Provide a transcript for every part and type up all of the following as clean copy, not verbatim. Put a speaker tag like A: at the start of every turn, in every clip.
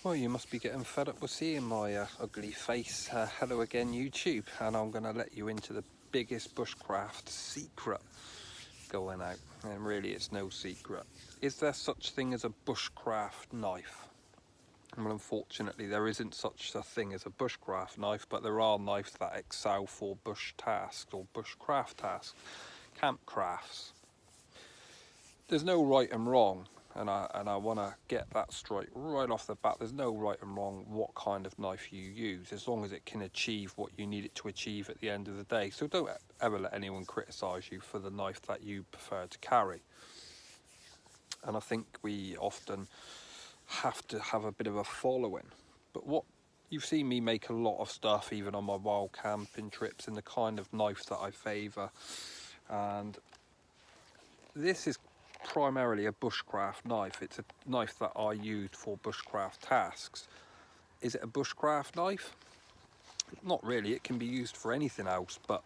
A: Well, you must be getting fed up with seeing my ugly face. Hello again, YouTube, and I'm going to let you into the biggest bushcraft secret going out. And really, it's no secret. Is there such thing as a bushcraft knife? Well, unfortunately, there isn't such a thing as a bushcraft knife, but there are knives that excel for bush tasks or bushcraft tasks, camp crafts. There's no right and wrong. And I want to get that straight right off the bat. There's no right and wrong what kind of knife you use, as long as it can achieve what you need it to achieve at the end of the day. So don't ever let anyone criticise you for the knife that you prefer to carry. And I think we often have to have a bit of a following. But what you've seen me make a lot of stuff, even on my wild camping trips, in the kind of knife that I favour. And this is primarily a bushcraft knife. It's a knife that I used for bushcraft tasks. Is it a bushcraft knife? Not really. It can be used for anything else, but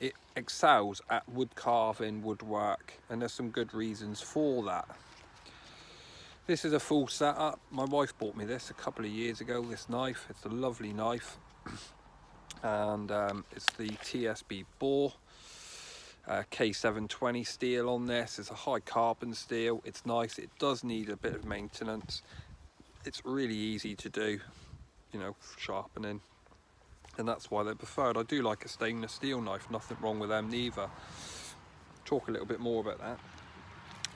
A: it excels at wood carving, woodwork, and there's some good reasons for that. This is a full setup. My wife bought me this a couple of years ago, this knife. It's a lovely knife, and it's the TSB bore. K720 steel on this. It's a high carbon steel. It's nice. It does need a bit of maintenance. It's really easy to do, you know, sharpening, and that's why they're preferred. I do like a stainless steel knife, nothing wrong with them neither. Talk a little bit more about that.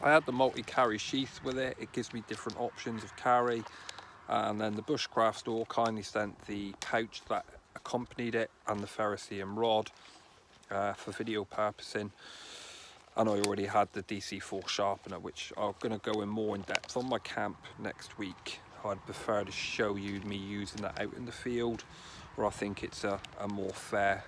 A: I had the multi-carry sheath with it. It gives me different options of carry, and then the Bushcraft store kindly sent the pouch that accompanied it and the ferrocerium rod for video purposing, and I already had the DC4 sharpener, which I'm going to go in more in depth on my camp next week. I'd prefer to show you me using that out in the field, where I think it's a more fair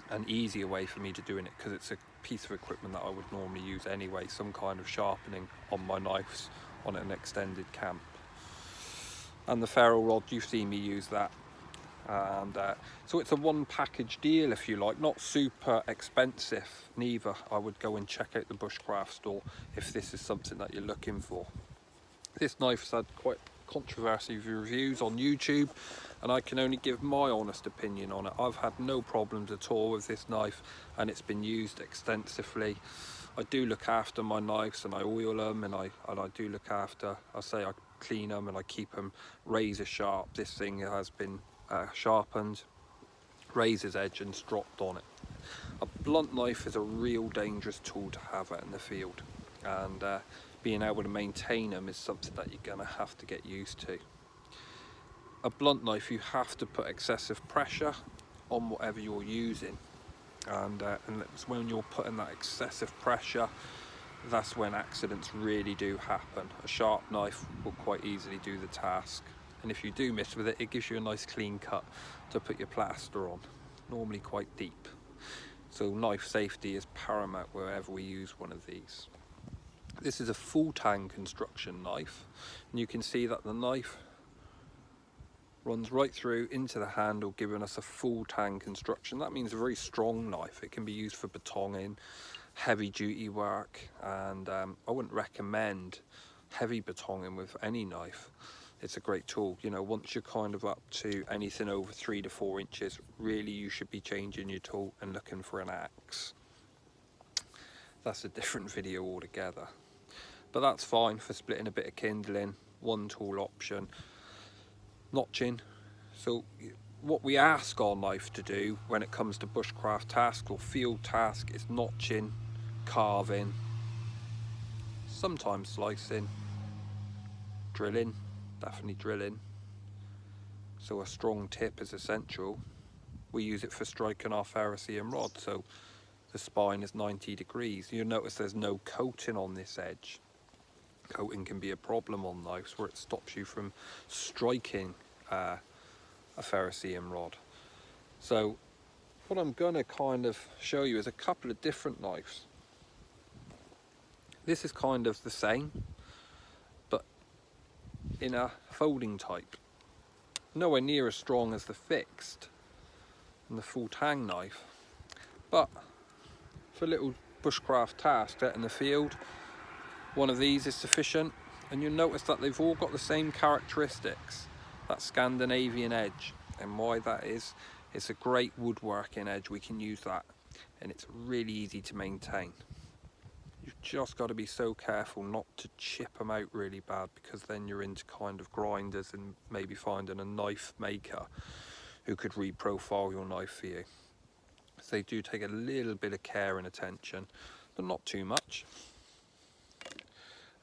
A: and easier way for me to doing it, because it's a piece of equipment that I would normally use anyway, some kind of sharpening on my knives on an extended camp. And the ferro rod, you've seen me use that. And so it's a one package deal, if you like, not super expensive neither. I would go and check out the Bushcraft store if this is something that you're looking for. This knife's had quite controversial reviews on YouTube, and I can only give my honest opinion on it. I've had no problems at all with this knife, and it's been used extensively. I do look after my knives, and I oil them, and I do look after, I clean them and I keep them razor sharp. This thing has been sharpened, razor's edge, and dropped on it. A blunt knife is a real dangerous tool to have out in the field, and being able to maintain them is something that you're going to have to get used to. A blunt knife, you have to put excessive pressure on whatever you're using, and it's when you're putting that excessive pressure, that's when accidents really do happen. A sharp knife will quite easily do the task, and if you do miss with it, it gives you a nice clean cut to put your plaster on, normally quite deep. So knife safety is paramount wherever we use one of these. This is a full tang construction knife, and you can see that the knife runs right through into the handle, giving us a full tang construction. That means a very strong knife. It can be used for batoning, heavy duty work, and I wouldn't recommend heavy batoning with any knife. It's a great tool. You know, once you're kind of up to anything over 3 to 4 inches, really you should be changing your tool and looking for an axe. That's a different video altogether, but that's fine for splitting a bit of kindling. One tool option. Notching. So what we ask our knife to do when it comes to bushcraft task or field task is notching, carving, sometimes slicing, drilling, definitely drilling. So a strong tip is essential. We use it for striking our ferrocerium rod, so the spine is 90 degrees. You'll notice there's no coating on this edge. Coating can be a problem on knives, where it stops you from striking a ferrocerium rod. So what I'm going to kind of show you is a couple of different knives. This is kind of the same, but in a folding type. Nowhere near as strong as the fixed and the full tang knife, but for little bushcraft tasks out in the field, one of these is sufficient. And you'll notice that they've all got the same characteristics, that Scandinavian edge. And why that is, it's a great woodworking edge, we can use that, and it's really easy to maintain. You've just got to be so careful not to chip them out really bad, because then you're into kind of grinders and maybe finding a knife maker who could reprofile your knife for you. So they do take a little bit of care and attention, but not too much.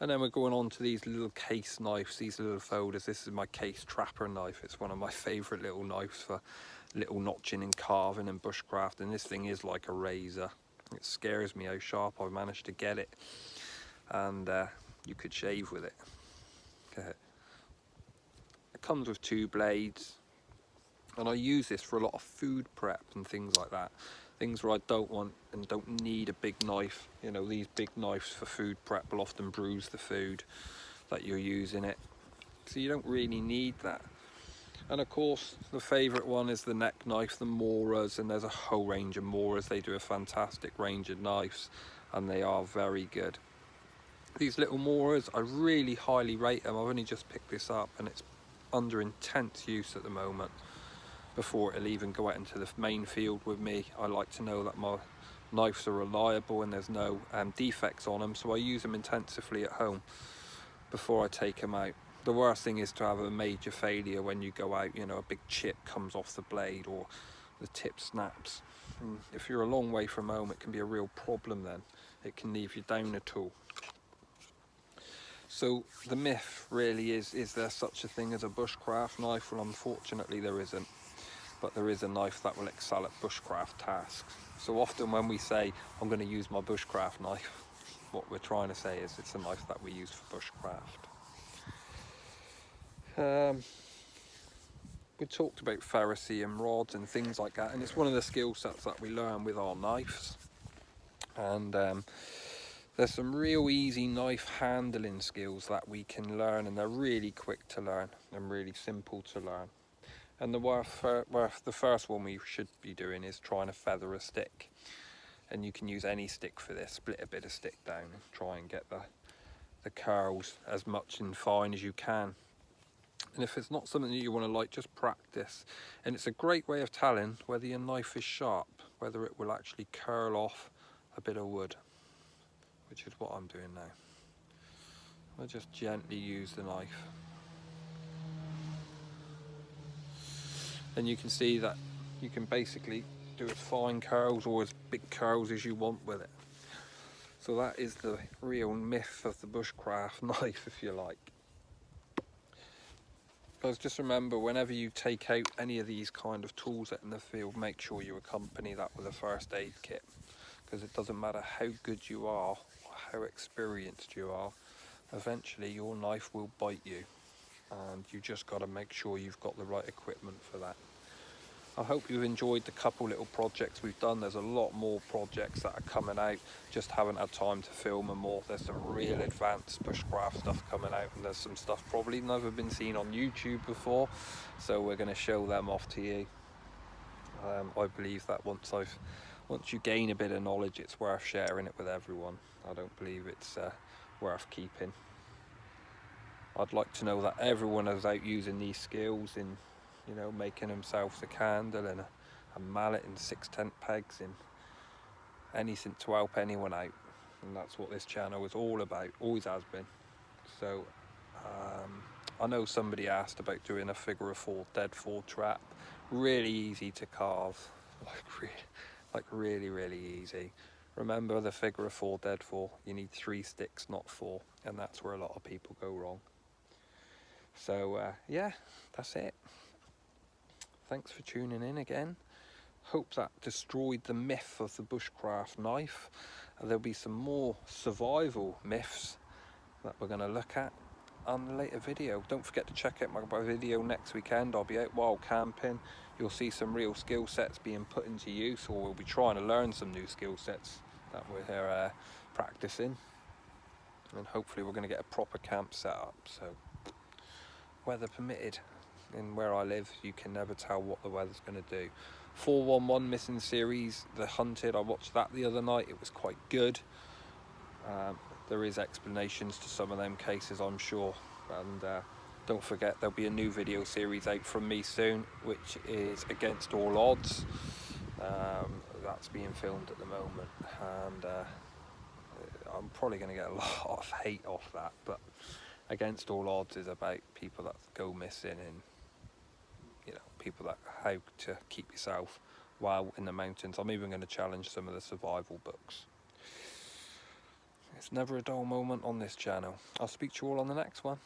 A: And then we're going on to these little case knives, these little folders. This is my case trapper knife. It's one of my favourite little knives for little notching and carving and bushcraft. And this thing is like a razor. It scares me how sharp I've managed to get it. And you could shave with it. It comes with 2 blades. And I use this for a lot of food prep and things like that. Things where I don't want and don't need a big knife. You know, these big knives for food prep will often bruise the food that you're using it. So you don't really need that. And of course, the favourite one is the neck knife, the Moras, and there's a whole range of Moras. They do a fantastic range of knives, and they are very good. These little Moras, I really highly rate them. I've only just picked this up, and it's under intense use at the moment. Before it'll even go out into the main field with me, I like to know that my knives are reliable and there's no defects on them, so I use them intensively at home before I take them out. The worst thing is to have a major failure when you go out, you know, a big chip comes off the blade or the tip snaps. And if you're a long way from home, it can be a real problem then. It can leave you down a tool. So the myth really is there such a thing as a bushcraft knife? Well, unfortunately there isn't. But there is a knife that will excel at bushcraft tasks. So often when we say, I'm going to use my bushcraft knife, what we're trying to say is it's a knife that we use for bushcraft. We talked about ferrocerium rods and things like that, and it's one of the skill sets that we learn with our knives. And there's some real easy knife handling skills that we can learn, and they're really quick to learn and really simple to learn. And the first one we should be doing is trying to feather a stick. And you can use any stick for this, split a bit of stick down and try and get the curls as much and fine as you can. And if it's not something that you want to like, just practice. And it's a great way of telling whether your knife is sharp, whether it will actually curl off a bit of wood, which is what I'm doing now. I'll just gently use the knife. And you can see that you can basically do as fine curls or as big curls as you want with it. So that is the real myth of the bushcraft knife, if you like. Guys, just remember, whenever you take out any of these kind of tools out in the field, make sure you accompany that with a first aid kit. Because it doesn't matter how good you are, or how experienced you are, eventually your knife will bite you. And you just got to make sure you've got the right equipment for that. I hope you've enjoyed the couple little projects we've done. There's a lot more projects that are coming out, just haven't had time to film them all. There's some real advanced bushcraft stuff coming out, and there's some stuff probably never been seen on YouTube before, so we're going to show them off to you. I believe that once you gain a bit of knowledge, it's worth sharing it with everyone. I don't believe it's worth keeping. I'd like to know that everyone is out using these skills in, you know, making themselves a candle and a mallet and 6 tent pegs and anything to help anyone out. And that's what this channel is all about, always has been. So I know somebody asked about doing a figure of 4 dead fall trap. Really easy to carve, like really easy. Remember the figure of 4 dead fall, you need 3 sticks, not 4, and that's where a lot of people go wrong. So yeah, that's it. Thanks for tuning in again. Hope that destroyed the myth of the bushcraft knife. There'll be some more survival myths that we're going to look at on a later video. Don't forget to check out my video next weekend. I'll be out wild camping. You'll see some real skill sets being put into use, or we'll be trying to learn some new skill sets that we're practicing. And hopefully we're going to get a proper camp set up. So, weather permitted. In where I live, you can never tell what the weather's going to do. 411 missing series, The Hunted, I watched that the other night. It was quite good. there is explanations to some of them cases, I'm sure. And don't forget, there'll be a new video series out from me soon, which is Against All Odds. That's being filmed at the moment, and I'm probably going to get a lot of hate off that, but Against All Odds is about people that go missing, and people that how to keep yourself while in the mountains. I'm even going to challenge some of the survival books. It's never a dull moment on this channel. I'll speak to you all on the next one.